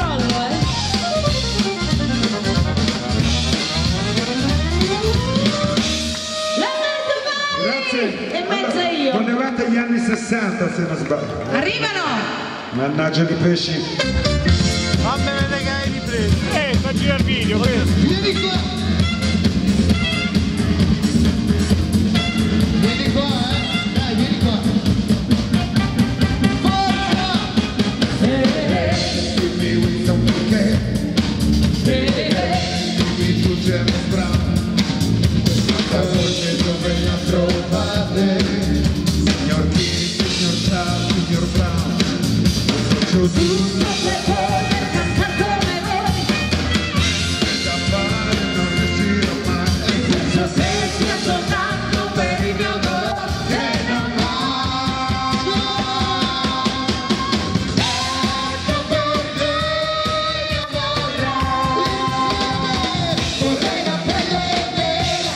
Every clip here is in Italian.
controllo, Grazie. E mezza io. Tornavate agli anni 60 se non sbaglio. Arrivano! Mannaggia di pesci. Fammi vedere che hai ripreso. Fa girare il video, Vieni qua! Vieni qua, dai, vieni qua! Forza! Dimmi Wilson perché. Dimmi tu James Brown. Questa voce dove la trovate? Signor King, signor Charles, signor Brown. Faccio tutto per poter cantare come voi. Da fare non riuscirò mai. E penso se sia soltanto per il mio dolore che non va. Ecco perché io vorrei la pelle nera,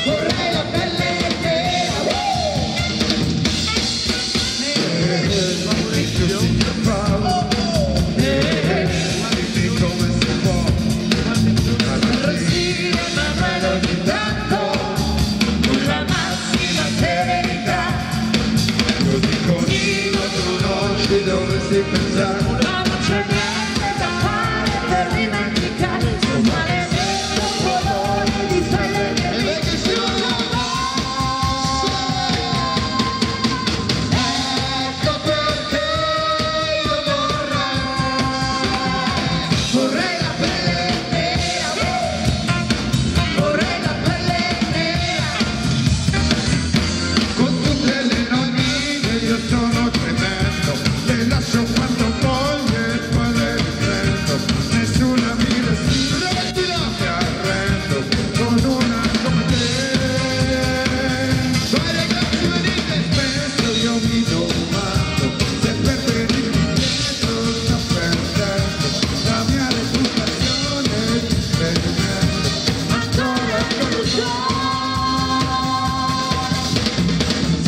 vorrei la pelle nera. Dimmi come si può. Respira ma mai ogni tanto, con la massima serenità. Così contigo tu non ci dovresti pensare. Ma non c'è niente da fare per dimenticare il suo maledetto colore di pelle nera. E vedi che si ecco perché io vorrei la pelle nera, vorrei la pelle nera. Con tutte le nonnine io sono tremendo. Le lascio quando voglio e poi le riprendo. Nessuna mi respira, mi arrendo con una come te. Vai ragazzi, venite! Spesso io mi domando se per venirmi dietro sto perdendo la mia reputazione di tradimento. Ancora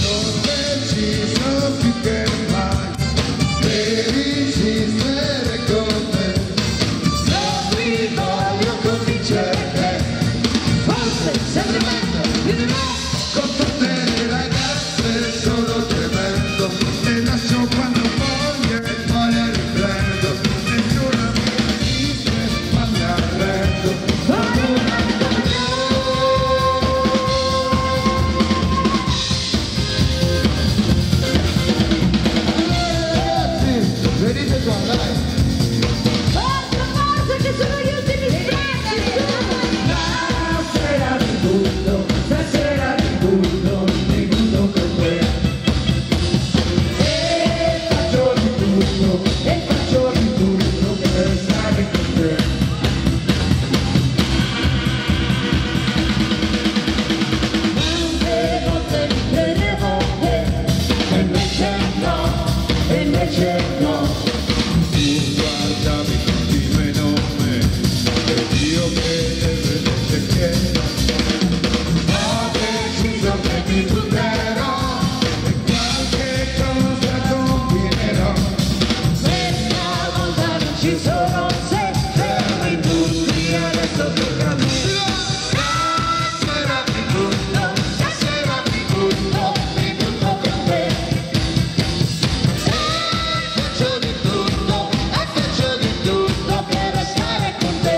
sono deciso più che mai per insistere con me. Non vi voglio convincere, forse sei tremendo, più di me. Con tutte le ragazze sono tremendo. Le lascio quando voglio e poi le riprendo. Nessuna mi dice ma mi arrendo. Ragazzi, venite qua, dai. Forza, forza, che sono gli ultimi stessi! Stasera mi butto con te. E faccio di tutto per stare con te. Tante volte mi credevo che invece no. Tu guardavi come nome ed io credevo che ho deciso che mi butterò e qualche cosa combinerò. Questa volta non ci sono se fermi tutti, adesso tocca a me. Stasera mi butto con te. E faccio di tutto per restare con te.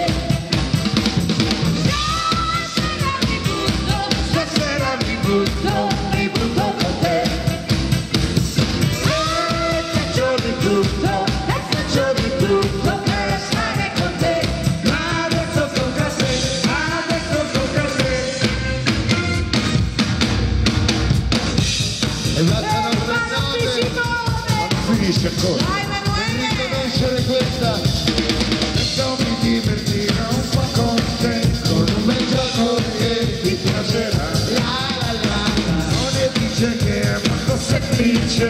Stasera mi butto con te. E faccio di tutto per restare con te. Ma adesso tocca a te, adesso tocca a te. E basta una canzone. Finisce ancora. Vai, Emanuele! Conoscere questa. Adesso mi divertirò un po' con te, con un bel gioco che ti piacerà. La la la la. Non ne dice che è molto semplice.